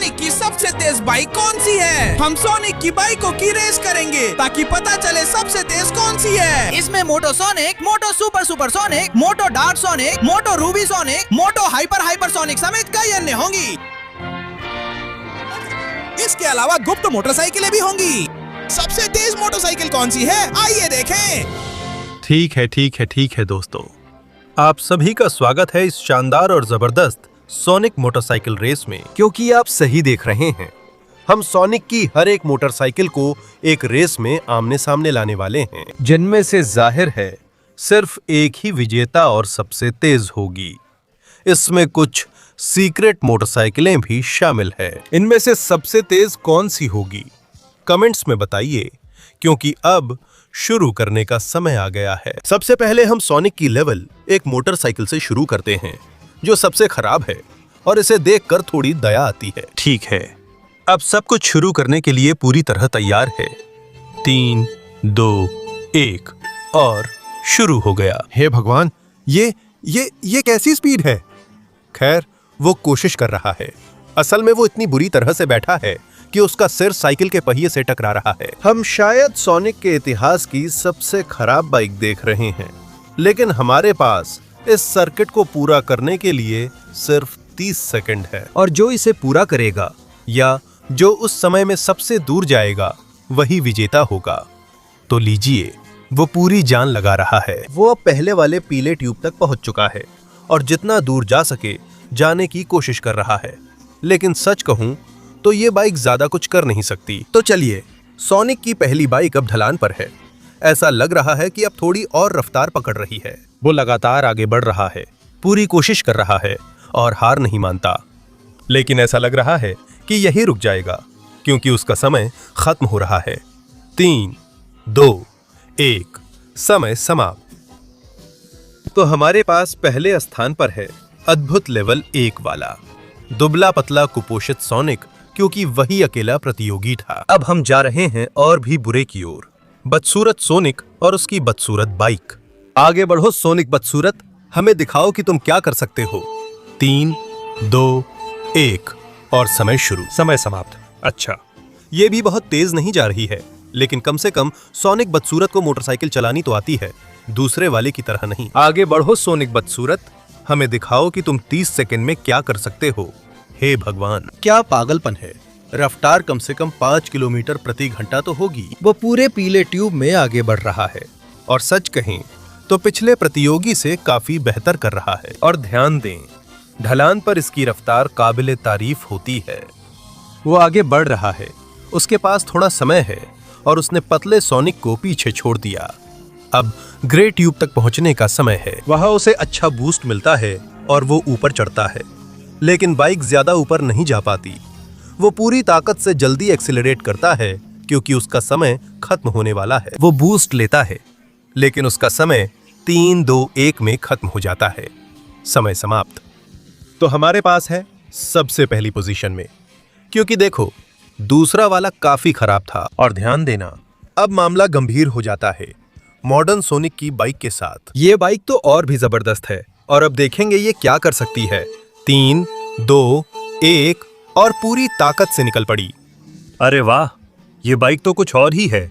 Sonic की सबसे तेज bike कौन सी है? हम सोनिक की बाइकों की रेस करेंगे ताकि पता चले सबसे तेज कौन सी है। इसमें मोटो सोनिक, मोटो सुपर सुपर सोनिक, मोटो डार्क सोनिक, मोटो रूबी सोनिक, मोटो हाइपर हाइपर सोनिक समेत कई अन्य होंगी। इसके अलावा गुप्त मोटरसाइकिलें भी होंगी। सबसे तेज मोटरसाइकिल कौन सी है, आइए देखें। ठीक है दोस्तों, आप सभी का स्वागत है इस शानदार और जबरदस्त सोनिक मोटरसाइकिल रेस में। क्योंकि आप सही देख रहे हैं, हम सोनिक की हर एक मोटरसाइकिल को एक रेस में आमने सामने लाने वाले हैं, जिनमें से जाहिर है सिर्फ एक ही विजेता और सबसे तेज होगी। इसमें कुछ सीक्रेट मोटरसाइकिलें भी शामिल है। इनमें से सबसे तेज कौन सी होगी, कमेंट्स में बताइए, क्योंकि अब शुरू करने का समय आ गया है। सबसे पहले हम सोनिक की लेवल एक मोटरसाइकिल से शुरू करते हैं जो सबसे खराब है और इसे देखकर थोड़ी दया आती है। ठीक है, अब सब कुछ शुरू करने के लिए पूरी तरह तैयार है। 3, 2, 1 और शुरू हो गया। हे भगवान, ये कैसी स्पीड है? खैर, वो कोशिश कर रहा है। असल में वो इतनी बुरी तरह से बैठा है कि उसका सिर साइकिल के पहिए से टकरा रहा है। हम शायद सोनिक के इतिहास की सबसे खराब बाइक देख रहे हैं, लेकिन हमारे पास इस सर्किट को पूरा करने के लिए सिर्फ 30 सेकंड है। और जो इसे पूरा करेगा या जो उस समय में सबसे दूर जाएगा वही विजेता होगा। तो लीजिए, वो पूरी जान लगा रहा है। वो अब पहले वाले पीले ट्यूब तक पहुंच चुका है और जितना दूर जा सके जाने की कोशिश कर रहा है। लेकिन सच कहूं तो ये बाइक ज्यादा कुछ कर नहीं सकती। तो चलिए, सोनिक की पहली बाइक अब ढलान पर है। ऐसा लग रहा है कि अब थोड़ी और रफ्तार पकड़ रही है। वो लगातार आगे बढ़ रहा है, पूरी कोशिश कर रहा है और हार नहीं मानता। लेकिन ऐसा लग रहा है कि यही रुक जाएगा, क्योंकि उसका समय खत्म हो रहा है। 3, 2, 1 समय समाप्त। तो हमारे पास पहले स्थान पर है अद्भुत लेवल 1 वाला दुबला पतला कुपोषित सोनिक, क्योंकि वही अकेला प्रतियोगी था। अब हम जा रहे हैं और भी बुरे की ओर, बदसूरत सोनिक और उसकी बदसूरत बाइक। आगे बढ़ो सोनिक बदसूरत, हमें दिखाओ कि तुम क्या कर सकते हो। 3, 2, 1 और समय शुरू। समय समाप्त। अच्छा, ये भी बहुत तेज नहीं जा रही है, लेकिन कम से कम सोनिक बदसूरत को मोटरसाइकिल चलानी तो आती है, दूसरे वाले की तरह नहीं। आगे बढ़ो सोनिक बदसूरत, हमें दिखाओ कि तुम 30 सेकंड में क्या कर सकते हो। हे भगवान, क्या पागलपन है। रफ्तार कम से कम 5 किलोमीटर प्रति घंटा तो होगी। वो पूरे पीले ट्यूब में आगे बढ़ रहा है और सच कहें तो पिछले प्रतियोगी से काफी बेहतर कर रहा है। और ध्यान दें, ढलान पर इसकी रफ्तार काबिले तारीफ होती है। वो आगे बढ़ रहा है, उसके पास थोड़ा समय है और उसने पतले सोनिक को पीछे छोड़ दिया। अब ग्रे ट्यूब तक पहुंचने का समय है। वहां उसे अच्छा बूस्ट मिलता है और वो ऊपर चढ़ता है, लेकिन बाइक ज्यादा ऊपर नहीं जा पाती। वो पूरी ताकत से जल्दी एक्सीलरेट करता है क्योंकि उसका समय खत्म होने वाला है। वो बूस्ट लेता है, लेकिन उसका समय 3, 2, 1 में खत्म हो जाता है। समय समाप्त। तो हमारे पास है सबसे पहली पोजीशन में, क्योंकि देखो, दूसरा वाला काफी खराब था। और ध्यान देना, अब मामला गंभीर हो जाता है मॉडर्न सोनिक की बाइक के साथ। ये बाइक तो और भी जबरदस्त है और अब देखेंगे ये क्या कर सकती है। 3, 2, 1 और पूरी ताकत से निकल पड़ी। अरे वाह, ये बाइक तो कुछ और ही है।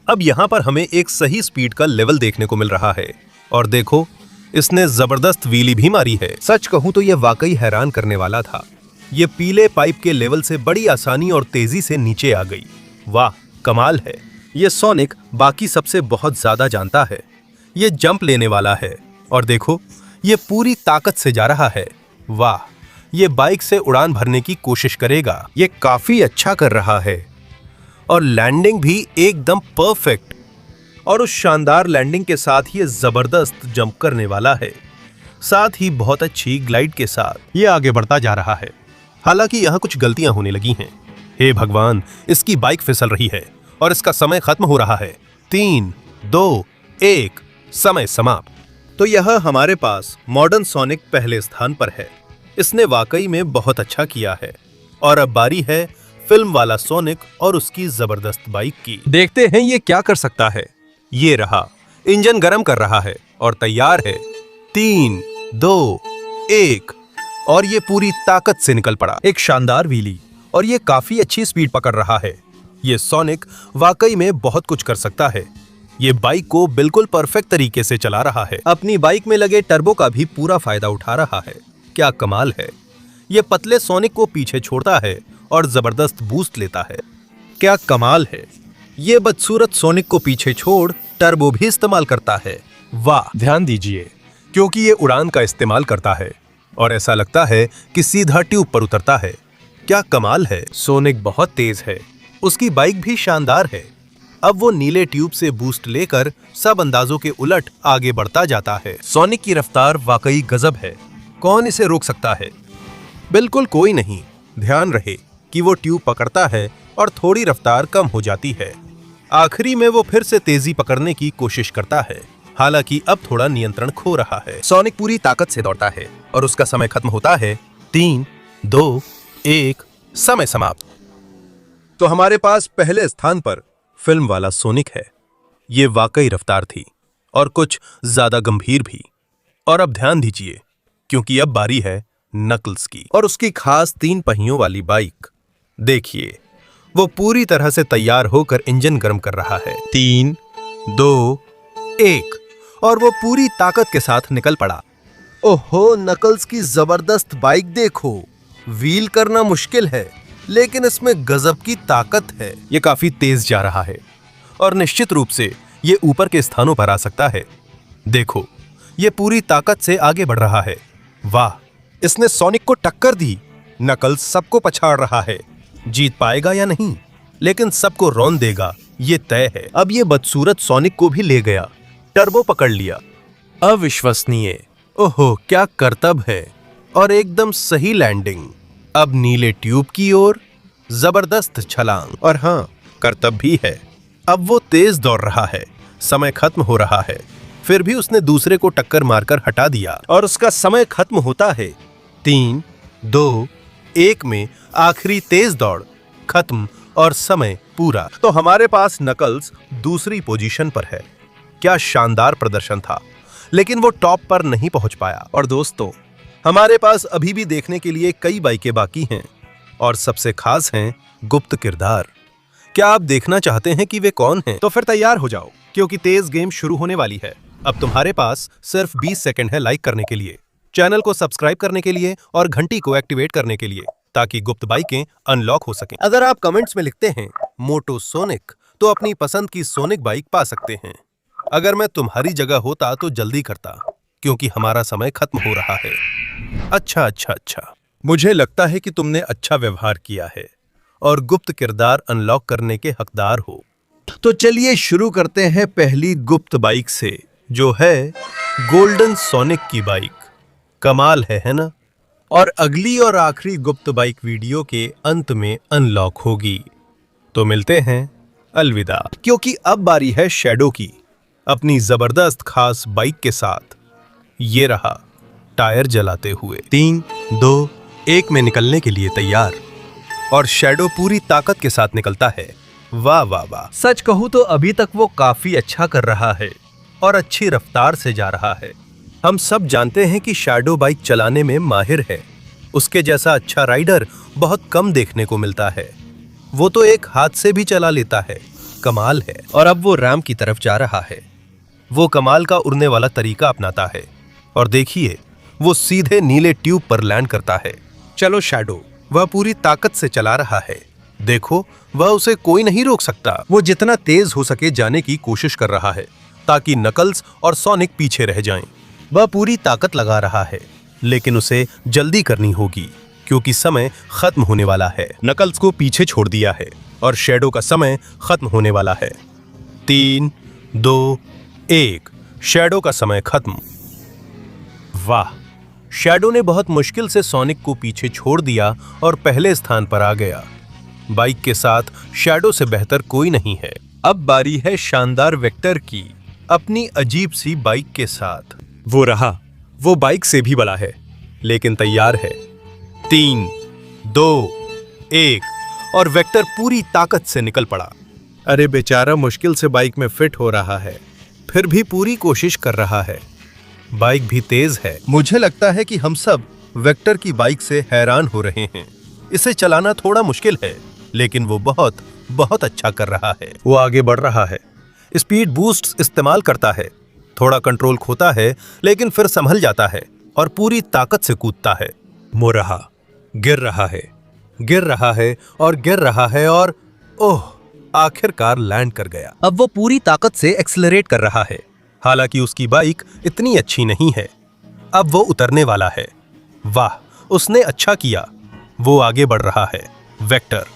अब यहाँ पर हमें एक सही स्पीड का लेवल देखने को मिल रहा है और देखो, इसने जबरदस्त व्हीली भी मारी है। सच कहूं तो यह वाकई हैरान करने वाला था। ये पीले पाइप के लेवल से बड़ी आसानी और तेजी से नीचे आ गई। वाह, कमाल है। ये सोनिक बाकी सबसे बहुत ज्यादा जानता है। ये जंप लेने वाला है और देखो, ये पूरी ताकत से जा रहा है। वाह, ये बाइक से उड़ान भरने की कोशिश करेगा। ये काफी अच्छा कर रहा है और लैंडिंग भी एकदम परफेक्ट। और उस शानदार लैंडिंग के साथ ये जबरदस्त जंप करने वाला है, साथ ही बहुत अच्छी ग्लाइड के साथ ये आगे बढ़ता जा रहा है। हालांकि यहाँ कुछ गलतियां होने लगी हैं। हे भगवान, इसकी बाइक फिसल रही है और इसका समय खत्म हो रहा है। 3, 2, 1 समय समाप्त। तो यह हमारे पास मॉडर्न सोनिक पहले स्थान पर है। इसने वाकई में बहुत अच्छा किया है। और अब बारी है फिल्म वाला सोनिक और उसकी जबरदस्त बाइक की। देखते हैं ये क्या कर सकता है। ये रहा, इंजन गर्म कर रहा है और तैयार है। 3, 2, 1 और ये पूरी ताकत से निकल पड़ा। एक शानदार व्हीली और ये काफी अच्छी स्पीड पकड़ रहा है। ये सोनिक वाकई में बहुत कुछ कर सकता है। ये बाइक को बिल्कुल परफेक्ट तरीके से चला रहा है। अपनी बाइक में लगे टर्बो का भी पूरा फायदा उठा रहा है। क्या कमाल है। ये पतले सोनिक को पीछे छोड़ता है और जबरदस्त बूस्ट लेता है। क्या कमाल है। ये बदसूरत सोनिक को पीछे छोड़ टर्बो भी इस्तेमाल करता है। वाह, ध्यान दीजिए क्योंकि ये उड़ान का इस्तेमाल करता है और ऐसा लगता है कि सीधा ट्यूब पर उतरता है। क्या कमाल है। सोनिक बहुत तेज है। उसकी बाइक भी शानदार है। अब वो नीले ट्यूब से बूस्ट लेकर सब अंदाजों के उलट आगे बढ़ता जाता है। सोनिक की रफ्तार वाकई गजब है। कौन इसे रोक सकता है? बिल्कुल कोई नहीं। ध्यान रहे कि वो ट्यूब पकड़ता है और थोड़ी रफ्तार कम हो जाती है। आखिरी में वो फिर से तेजी पकड़ने की कोशिश करता है, हालांकि अब थोड़ा नियंत्रण खो रहा है। सोनिक पूरी ताकत से दौड़ता है और उसका समय खत्म होता है। 3, 2, 1, समय समाप्त। तो हमारे पास पहले स्थान पर फिल्म वाला सोनिक है। ये वाकई रफ्तार थी और कुछ ज्यादा गंभीर भी। और अब ध्यान दीजिए क्योंकि अब बारी है नकल्स की और उसकी खास 3 पहियों वाली बाइक। देखिए वो पूरी तरह से तैयार होकर इंजन गर्म कर रहा है। 3, 2, 1 और वो पूरी ताकत के साथ निकल पड़ा। ओहो, नकल्स की जबरदस्त बाइक देखो। व्हील करना मुश्किल है लेकिन इसमें गजब की ताकत है। ये काफी तेज जा रहा है और निश्चित रूप से ये ऊपर के स्थानों पर आ सकता है। देखो ये पूरी ताकत से आगे बढ़ रहा है। वाह, इसने सोनिक को टक्कर दी। नकल्स सबको पछाड़ रहा है। जीत पाएगा या नहीं, लेकिन सबको रौंद देगा, ये तय है। अब ये बदसूरत सोनिक को भी ले गया, टर्बो पकड़ लिया। अविश्वसनीय। ओहो, क्या करतब है और एकदम सही लैंडिंग। अब नीले ट्यूब की ओर जबरदस्त छलांग। और हाँ, करतब भी है। अब वो तेज दौड़ रहा है। समय खत्म हो रहा है, फिर भी उसने दूसरे को टक्कर मारकर हटा दिया और उसका समय खत्म होता है। 3, 2, 1 में आखिरी तेज दौड़ खत्म और समय पूरा। तो हमारे पास नकल्स दूसरी पोजीशन पर है। क्या शानदार प्रदर्शन था, लेकिन वो टॉप पर नहीं पहुंच पाया। और दोस्तों, हमारे पास अभी भी देखने के लिए कई बाइकें बाकी हैं और सबसे खास हैं गुप्त किरदार। क्या आप देखना चाहते हैं कि वे कौन हैं? तो फिर तैयार हो जाओ क्योंकि तेज गेम शुरू होने वाली है। अब तुम्हारे पास सिर्फ 20 सेकंड है लाइक करने के लिए, चैनल को सब्सक्राइब करने के लिए और घंटी को एक्टिवेट करने के लिए, ताकि गुप्त बाइकें अनलॉक हो सकें। अगर आप कमेंट्स में लिखते हैं मोटो सोनिक तो अपनी पसंद की सोनिक बाइक पा सकते हैं। अगर मैं तुम्हारी जगह होता तो जल्दी करता क्योंकि हमारा समय खत्म हो रहा है। अच्छा, मुझे लगता है कि तुमने अच्छा व्यवहार किया है और गुप्त किरदार अनलॉक करने के हकदार हो। तो चलिए शुरू करते हैं पहली गुप्त बाइक से, जो है गोल्डन सोनिक की बाइक। कमाल है ना? और अगली और आखिरी गुप्त बाइक वीडियो के अंत में अनलॉक होगी। तो मिलते हैं, अलविदा। क्योंकि अब बारी है शैडो की, अपनी जबरदस्त खास बाइक के साथ। ये रहा टायर जलाते हुए। 3, 2, 1 में निकलने के लिए तैयार और शैडो पूरी ताकत के साथ निकलता है। वाह वाह वाह। सच कहूं तो अभी तक वो काफी अच्छा कर रहा है और अच्छी रफ्तार से जा रहा है। हम सब जानते हैं कि शैडो बाइक चलाने में माहिर है। उसके जैसा अच्छा राइडर बहुत कम देखने को मिलता है। वो तो एक हाथ से भी चला लेता है। कमाल है। और अब वो रैंप की तरफ जा रहा है। वो कमाल का उड़ने वाला तरीका अपनाता है और देखिए वो सीधे नीले ट्यूब पर लैंड करता है। चलो शैडो, वह पूरी ताकत से चला रहा है। देखो, वह उसे कोई नहीं रोक सकता। वो जितना तेज हो सके जाने की कोशिश कर रहा है ताकि नकल्स और सोनिक पीछे रह जाएं। वह पूरी ताकत लगा रहा है, लेकिन उसे जल्दी करनी होगी क्योंकि समय खत्म होने वाला है। नकल्स को पीछे छोड़ दिया है और शैडो का समय खत्म होने वाला है। 3, 2, 1 शैडो का समय खत्म। वाह, शैडो ने बहुत मुश्किल से सोनिक को पीछे छोड़ दिया और पहले स्थान पर आ गया। बाइक के साथ शैडो से बेहतर कोई नहीं है। अब बारी है शानदार वेक्टर की, अपनी अजीब सी बाइक के साथ। वो रहा, वो बाइक से भी बड़ा है लेकिन तैयार है। 3, 2, 1 और वेक्टर पूरी ताकत से निकल पड़ा। अरे बेचारा मुश्किल से बाइक में फिट हो रहा है, फिर भी पूरी कोशिश कर रहा है। बाइक भी तेज है। मुझे लगता है कि हम सब वेक्टर की बाइक से हैरान हो रहे हैं। इसे चलाना थोड़ा मुश्किल है, लेकिन वो बहुत बहुत अच्छा कर रहा है। वो आगे बढ़ रहा है, स्पीड बूस्ट इस्तेमाल करता है, थोड़ा कंट्रोल खोता है, लेकिन फिर संभल जाता है और पूरी ताकत से कूदता है। मुड़ रहा, गिर रहा है, गिर रहा है और गिर रहा है और ओह, आखिरकार लैंड कर गया। अब वो पूरी ताकत से एक्सेलरेट कर रहा है। हालांकि उसकी बाइक इतनी अच्छी नहीं है। अब वो उतरने वाला है। वाह, उसने अच्छा किया। वो आगे बढ़ रहा है। वेक्टर,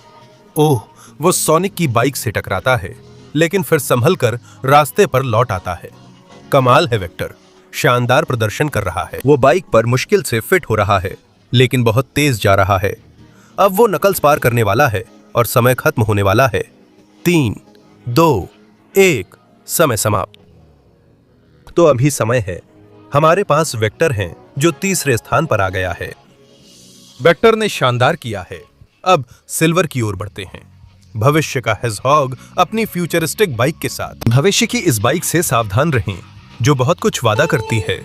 ओह, वो सोनिक की बाइक से टकराता है, लेकिन फिर संभल कर रास्ते पर लौट आता है। कमाल है वेक्टर, शानदार प्रदर्शन कर रहा है। वो बाइक पर मुश्किल से फिट हो रहा है, लेकिन बहुत तेज जा रहा है। अब वो नकल्स पार करने वाला है और समय खत्म होने वाला है। 3, 2, 1, समय समाप्त। तो अभी समय है। हमारे पास वेक्टर हैं जो तीसरे स्थान पर आ गया है। वेक्टर ने शानदार किया है। अब सिल्वर की ओर बढ़ते हैं। भविष्य का हेजहॉग अपनी फ्यूचरिस्टिक बाइक के साथ। भविष्य की इस बाइक से सावधान रहें, जो बहुत कुछ वादा करती है।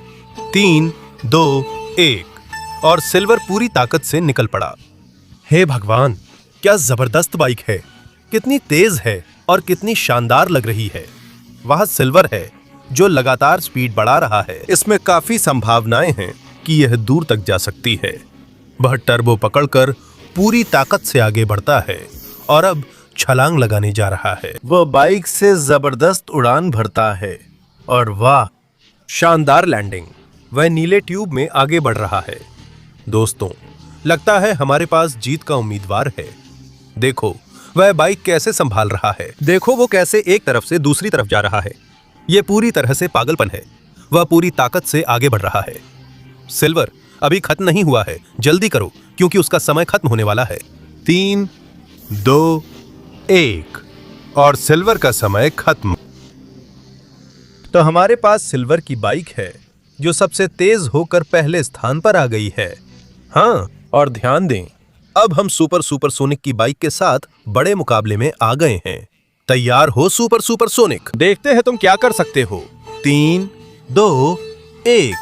3, 2, 1 और सिल्वर पूरी ताकत से निकल पड़ा। हे भगवान, क्या जबरदस्त बाइक है! कितनी तेज है और कितनी शानदार लग रही है। वहां सिल्वर है जो लगातार स्पीड बढ़ा रहा है। इसमें काफी संभावनाएं हैं कि यह दूर तक जा सकती है। वह टर्बो पकड़कर पूरी ताकत से आगे बढ़ता है और अब छलांग लगाने जा रहा है। वह बाइक से जबरदस्त उड़ान भरता है और वाह, शानदार लैंडिंग। वह नीले ट्यूब में आगे बढ़ रहा है। दोस्तों, लगता है हमारे पास जीत का उम्मीदवार है। देखो वह बाइक कैसे संभाल रहा है। देखो वो कैसे एक तरफ से दूसरी तरफ जा रहा है। यह पूरी तरह से पागलपन है। वह पूरी ताकत से आगे बढ़ रहा है। सिल्वर अभी खत्म नहीं हुआ है, जल्दी करो क्योंकि उसका समय खत्म होने वाला है। 3, 2, 1 और सिल्वर का समय खत्म। तो हमारे पास सिल्वर की बाइक है जो सबसे तेज होकर पहले स्थान पर आ गई है। हाँ, और ध्यान दें, अब हम सुपर सोनिक की बाइक के साथ बड़े मुकाबले में आ गए हैं। तैयार हो सुपर सोनिक? देखते हैं तुम क्या कर सकते हो। 3, 2, 1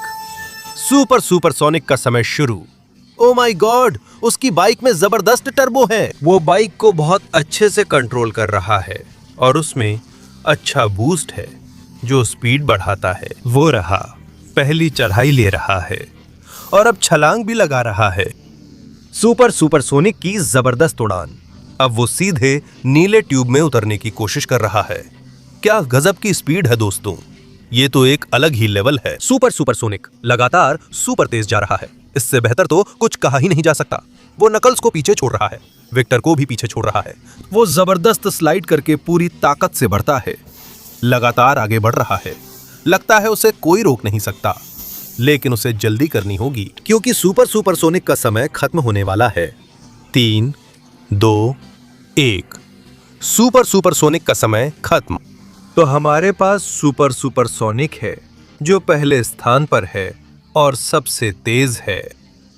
सुपर सोनिक का समय शुरू। ओ माय गॉड, उसकी बाइक में जबरदस्त टर्बो है। वो बाइक को बहुत अच्छे से कंट्रोल कर रहा है और उसमें अच्छा बूस्ट है जो स्पीड बढ़ाता है। वो रहा, पहली चढ़ाई ले रहा है और अब छलांग भी लगा रहा है। सुपर सोनिक की जबरदस्त उड़ान। अब वो सीधे नीले ट्यूब में उतरने की कोशिश कर रहा है। क्या गजब की स्पीड है दोस्तों, ये तो एक अलग ही लेवल है। सुपर सोनिक लगातार सुपर तेज जा रहा है। इससे बेहतर तो कुछ कहा ही नहीं जा सकता। वो नकल्स को पीछे छोड़ रहा है, विक्टर को भी पीछे छोड़ रहा है। वो जबरदस्त स्लाइड करके पूरी ताकत से बढ़ता है, लगातार आगे बढ़ रहा है। लगता है उसे कोई रोक नहीं सकता, लेकिन उसे जल्दी करनी होगी क्योंकि सुपर सोनिक का समय खत्म होने वाला है। 3, 2, 1 सुपर सोनिक का समय खत्म। तो हमारे पास सुपर सोनिक है जो पहले स्थान पर है और सबसे तेज है।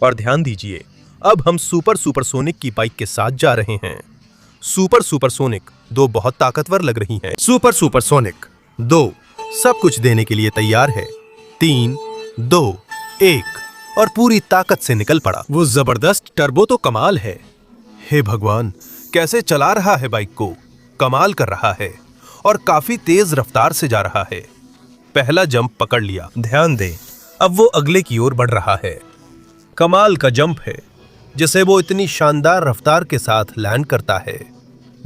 और ध्यान दीजिए, अब हम सुपर सोनिक की बाइक के साथ जा रहे हैं। सुपर सोनिक 2 बहुत ताकतवर लग रही हैं। सुपर सोनिक 2 सब कुछ देने के लिए तैयार है। 3, 2, 1 और पूरी ताकत से निकल पड़ा। वो जबरदस्त टर्बो तो कमाल है। हे भगवान, कैसे चला रहा है बाइक को, कमाल कर रहा है और काफी तेज रफ्तार से जा रहा है। पहला जंप पकड़ लिया। ध्यान दें, अब वो अगले की ओर बढ़ रहा है। कमाल का जंप है जिसे वो इतनी शानदार रफ्तार के साथ लैंड करता है।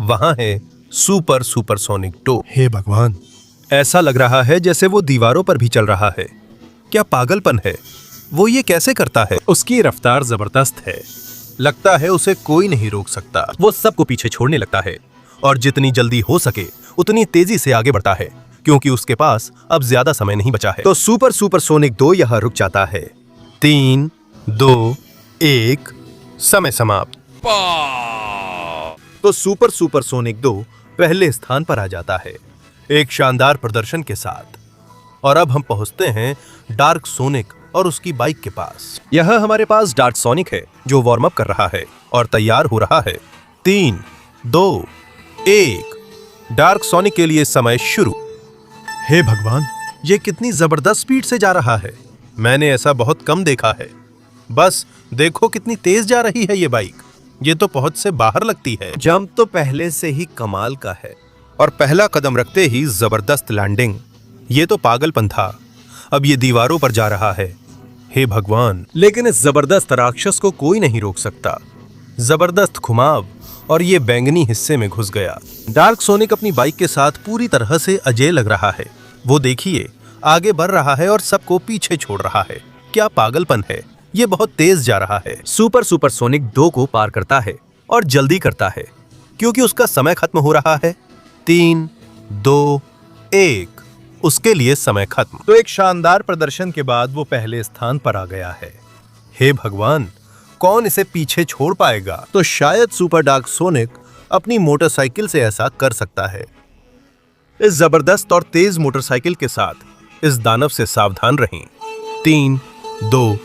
वहां है सुपर सोनिक 2। हे भगवान, ऐसा लग रहा है जैसे वो दीवारों पर भी चल रहा है। क्या पागलपन है, वो ये कैसे करता है? उसकी रफ्तार जबरदस्त है, लगता है उसे कोई नहीं रोक सकता। वो सबको पीछे छोड़ने लगता है और जितनी जल्दी हो सके उतनी तेजी से आगे बढ़ता है क्योंकि उसके पास अब ज्यादा समय नहीं बचा है। तो सुपर सोनिक 2 यहां रुक जाता है। 3, 2, 1 समय समाप्त। तो सुपर सोनिक 2 पहले स्थान पर आ जाता है एक शानदार प्रदर्शन के साथ। और अब हम पहुंचते हैं डार्क सोनिक और उसकी बाइक के पास। यह हमारे पास डार्क सोनिक है जो वार्म अप कर रहा है और तैयार हो रहा है। 3, 2, 1 डार्क सोनिक के लिए समय शुरू। हे भगवान, ये कितनी जबरदस्त स्पीड से जा रहा है। मैंने ऐसा बहुत कम देखा है। बस देखो कितनी तेज जा रही है ये बाइक। ये तो पहुंच से बाहर लगती है। जंप तो पहले से ही कमाल का है। और पहला कदम रखते ही जबरदस्त लैंडिंग। ये तो पागलपन था। अब ये दीवारों पर जा रहा है। हे भगवान, लेकिन इस जबरदस्त राक्षस को कोई नहीं रोक सकता। जबरदस्त घुमाव और ये बैंगनी हिस्से में घुस गया। डार्क सोनिक अपनी बाइक के साथ पूरी तरह से अजय लग रहा है। वो देखिए, आगे बढ़ रहा है और सबको पीछे छोड़ रहा है। क्या पागलपन है। ये बहुत तेज जा रहा है। सुपर सोनिक 2 को पार करता है और जल्दी करता है क्योंकि उसका समय खत्म हो रहा है। 3, 2, 1 उसके लिए समय खत्म। तो एक शानदार प्रदर्शन के बाद वो पहले स्थान पर आ गया है। हे भगवान, कौन इसे पीछे छोड़ पाएगा। तो शायद सुपर डार्क सोनिक अपनी मोटरसाइकिल से ऐसा कर सकता है। इस जबरदस्त और तेज मोटरसाइकिल के साथ इस दानव से सावधान रहें। 3, 2,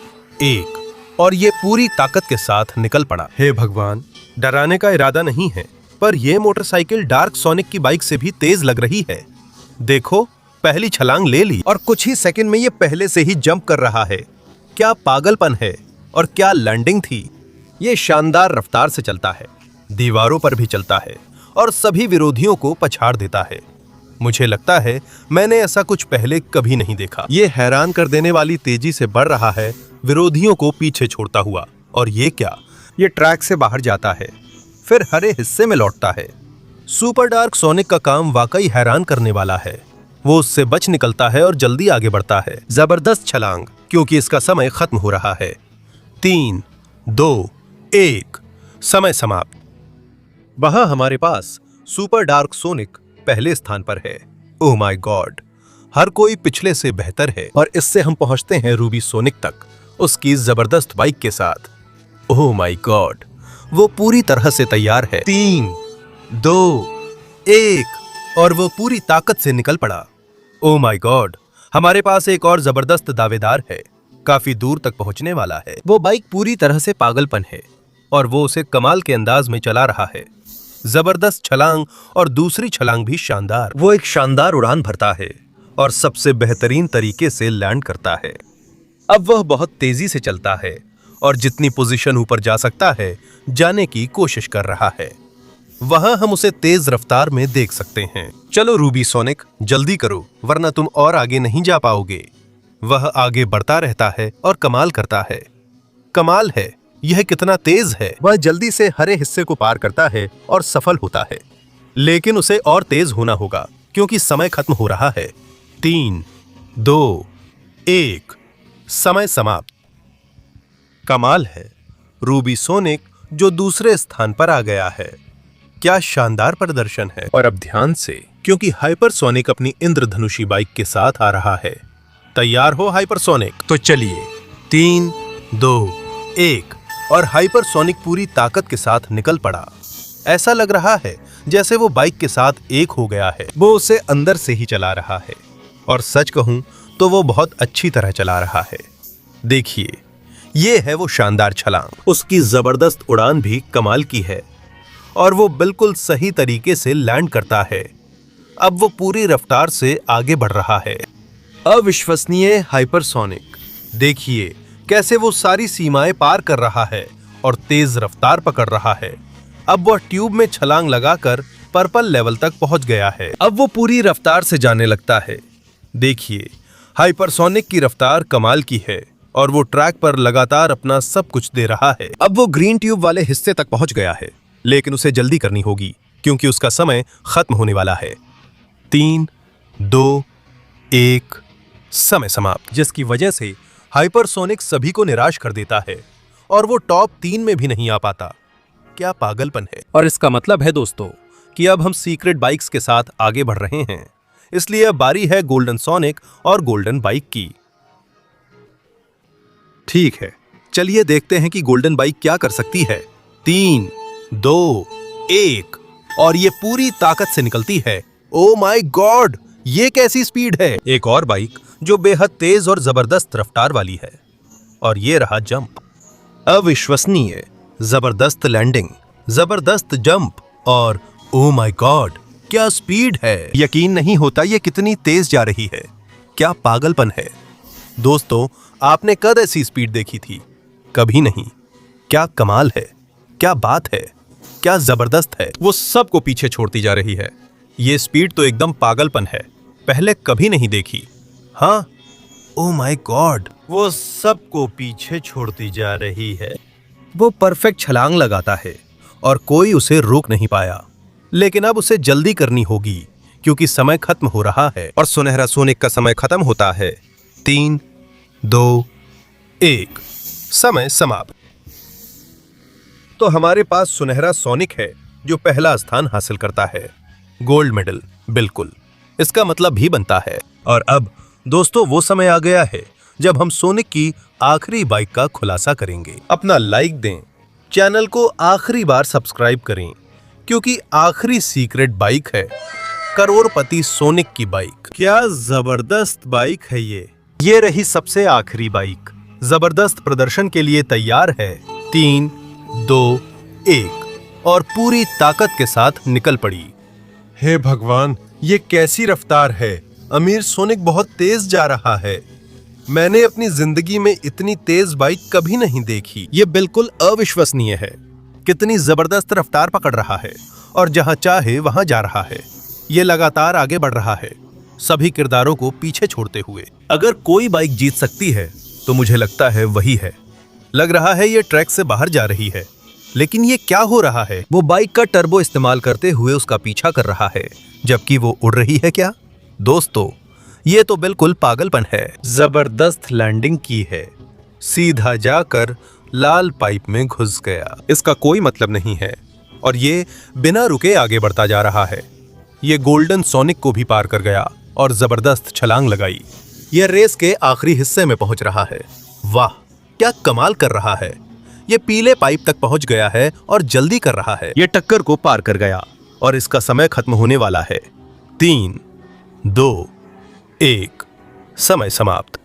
1 और ये पूरी ताकत के साथ निकल पड़ा। हे भगवान, डराने का इरादा नहीं है, पर यह मोटरसाइकिल डार्क सोनिक की बाइक से भी तेज लग रही है। देखो, पहली छलांग ले ली और कुछ ही सेकंड में ये पहले से ही जंप कर रहा है। क्या पागलपन है और क्या लैंडिंग थी। ये शानदार रफ्तार से चलता है, दीवारों पर भी चलता है और सभी विरोधियों को पछाड़ देता है। मुझे लगता है मैंने ऐसा कुछ पहले कभी नहीं देखा। ये हैरान कर देने वाली तेजी से बढ़ रहा है, विरोधियों को पीछे छोड़ता हुआ। और ये क्या, ये ट्रैक से बाहर जाता है, फिर हरे हिस्से में लौटता है। सुपर डार्क सोनिक का काम वाकई हैरान करने वाला है। वो उससे बच निकलता है और जल्दी आगे बढ़ता है। जबरदस्त छलांग, क्योंकि इसका समय खत्म हो रहा है। 3, 2, 1 समय समाप्त। वहां हमारे पास सुपर डार्क सोनिक पहले स्थान पर है। ओह माय गॉड, हर कोई पिछले से बेहतर है। और इससे हम पहुंचते हैं रूबी सोनिक तक, उसकी जबरदस्त बाइक के साथ। ओह माय गॉड, वो पूरी तरह से तैयार है। 3, 2, 1 और वो पूरी ताकत से निकल पड़ा। ओह माय गॉड, हमारे पास एक और जबरदस्त दावेदार है। काफी दूर तक पहुंचने वाला है। वो बाइक पूरी तरह से पागलपन है और वो उसे कमाल के अंदाज में चला रहा है। जबरदस्त छलांग और दूसरी छलांग भी शानदार। वो एक शानदार उड़ान भरता है और सबसे बेहतरीन तरीके से लैंड करता है। अब वह बहुत तेजी से चलता है और जितनी पोजीशन ऊपर जा सकता है जाने की कोशिश कर रहा है। वहां हम उसे तेज रफ्तार में देख सकते हैं। चलो रूबी सोनिक, जल्दी करो वरना तुम और आगे नहीं जा पाओगे। वह आगे बढ़ता रहता है और कमाल करता है। कमाल है, यह कितना तेज है। वह जल्दी से हरे हिस्से को पार करता है और सफल होता है, लेकिन उसे और तेज होना होगा क्योंकि समय खत्म हो रहा है। 3, 2, 1 समय समाप्त। कमाल है, रूबी सोनिक जो दूसरे स्थान पर आ गया है। क्या शानदार प्रदर्शन है। और अब ध्यान से, क्योंकि हाइपरसोनिक अपनी इंद्रधनुषी बाइक के साथ आ रहा है। तैयार हो हाइपरसोनिक? तो चलिए 3, 2, 1 और हाइपरसोनिक पूरी ताकत के साथ निकल पड़ा। ऐसा लग रहा है जैसे वो बाइक के साथ एक हो गया है। वो उसे अंदर से ही चला रहा है और सच कहूं तो वो बहुत अच्छी तरह चला रहा है। देखिए, ये है वो शानदार छलांग। उसकी जबरदस्त उड़ान भी कमाल की है और वो बिल्कुल सही तरीके से लैंड करता है। अब वो पूरी रफ्तार से आगे बढ़ रहा है। अविश्वसनीय हाइपरसोनिक। देखिए कैसे वो सारी सीमाएं पार कर रहा है और तेज रफ्तार पकड़ रहा है। अब वह ट्यूब में छलांग लगाकर पर्पल लेवल तक पहुंच गया है। अब वो पूरी रफ्तार से जाने लगता है। देखिए, हाइपरसोनिक की रफ्तार कमाल की है और वो ट्रैक पर लगातार अपना सब कुछ दे रहा है। अब वो ग्रीन ट्यूब वाले हिस्से तक पहुंच गया है, लेकिन उसे जल्दी करनी होगी क्योंकि उसका समय खत्म होने वाला है। 3, 2, 1 समय समाप्त। जिसकी वजह से हाइपरसोनिक सभी को निराश कर देता है और वो टॉप 3 में भी नहीं आ पाता। क्या पागलपन है। और इसका मतलब है दोस्तों कि अब हम सीक्रेट बाइक्स के साथ आगे बढ़ रहे हैं, इसलिए अब बारी है गोल्डन सोनिक और गोल्डन बाइक की। ठीक है, चलिए देखते हैं कि गोल्डन बाइक क्या कर सकती है। 3, 2, 1 और ये पूरी ताकत से निकलती है। ओ माय गॉड, ये कैसी स्पीड है। एक और बाइक जो बेहद तेज और जबरदस्त रफ्तार वाली है। और ये रहा जंप। अविश्वसनीय, जबरदस्त लैंडिंग, जबरदस्त जंप और ओ माय गॉड, क्या स्पीड है। यकीन नहीं होता ये कितनी तेज जा रही है। क्या पागलपन है। दोस्तों, आपने कद ऐसी स्पीड देखी थी? कभी नहीं। क्या कमाल है। क्या बात है, क्या जबरदस्त है। वो सबको पीछे छोड़ती जा रही है। ये स्पीड तो एकदम पागलपन है, पहले कभी नहीं देखी। हाँ, ओ माय गॉड, वो सबको पीछे छोड़ती जा रही है। वो परफेक्ट छलांग लगाता है और कोई उसे रोक नहीं पाया। लेकिन अब उसे जल्दी करनी होगी क्योंकि समय खत्म हो रहा है और सुनहरा सोनिक का समय खत्म होता है। 3, 2, 1, समय समाप्त। तो हमारे पास सुनहरा सोनिक है जो पहला स्थान हासिल करता है, गोल्ड मेडल। बिल्कुल, इसका मतलब भी बनता है। और अब दोस्तों वो समय आ गया है जब हम सोनिक की आखिरी बाइक का खुलासा करेंगे। अपना लाइक दें, चैनल को आखिरी बार सब्सक्राइब करें क्योंकि आखिरी सीक्रेट बाइक है करोड़पति सोनिक की बाइक। क्या जबरदस्त बाइक है ये रही सबसे आखिरी बाइक। जबरदस्त प्रदर्शन के लिए तैयार है। 3, 2, 1 और पूरी ताकत के साथ निकल पड़ी। हे भगवान, ये कैसी रफ्तार है। अमीर सोनिक बहुत तेज जा रहा है। मैंने अपनी जिंदगी में इतनी तेज बाइक कभी नहीं देखी। ये बिल्कुल अविश्वसनीय है। कितनी जबरदस्त रफ्तार पकड़ रहा है और जहां चाहे वहां जा रहा है। ये लगातार आगे बढ़ रहा है, सभी किरदारों को पीछे छोड़ते हुए। अगर कोई बाइक जीत सकती है तो मुझे लगता है वही है। लग रहा है ये ट्रैक से बाहर जा रही है, लेकिन ये क्या हो रहा है? वो बाइक का टर्बो इस्तेमाल करते हुए उसका पीछा कर रहा है जबकि वो उड़ रही है। क्या दोस्तों, ये तो बिल्कुल पागलपन है। जबरदस्त लैंडिंग की है, सीधा जाकर लाल पाइप में घुस गया। इसका कोई मतलब नहीं है और ये बिना रुके आगे बढ़ता जा रहा है। ये गोल्डन सोनिक को भी पार कर गया और जबरदस्त छलांग लगाई। यह रेस के आखिरी हिस्से में पहुंच रहा है। वाह, क्या कमाल कर रहा है। ये पीले पाइप तक पहुंच गया है और जल्दी कर रहा है। ये टक्कर को पार कर गया और इसका समय खत्म होने वाला है। 3, 2, 1 समय समाप्त।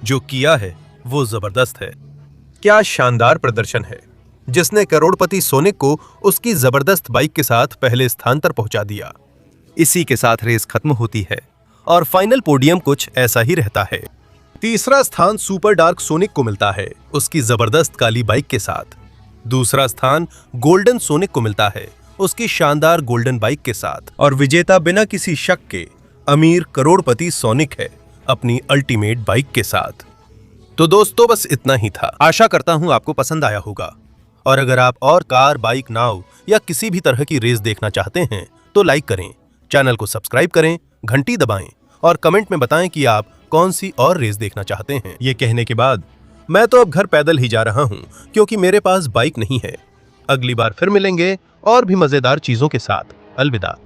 जो किया है वो जबरदस्त है। क्या शानदार प्रदर्शन है, जिसने करोड़पति सोनिक को उसकी जबरदस्त बाइक के साथ पहले स्थान पर पहुंचा दिया। इसी के साथ रेस खत्म होती है और फाइनल पोडियम कुछ ऐसा ही रहता है। तीसरा स्थान सुपर डार्क सोनिक को मिलता है उसकी जबरदस्त काली बाइक के साथ। दूसरा स्थान गोल्डन सोनिक को मिलता है उसकी शानदार गोल्डन बाइक के साथ। और विजेता बिना किसी शक के अमीर करोड़पति सोनिक है अपनी अल्टीमेट बाइक के साथ। तो दोस्तों बस इतना ही था। आशा करता हूं आपको पसंद आया होगा। और अगर आप और कार, बाइक, नाव या किसी भी तरह की रेस देखना चाहते हैं तो लाइक करें, चैनल को सब्सक्राइब करें, घंटी दबाएं और कमेंट में बताएं कि आप कौन सी और रेस देखना चाहते हैं। ये कहने के बाद मैं तो अब घर पैदल ही जा रहा हूं क्योंकि मेरे पास बाइक नहीं है। अगली बार फिर मिलेंगे और भी मजेदार चीजों के साथ। अलविदा।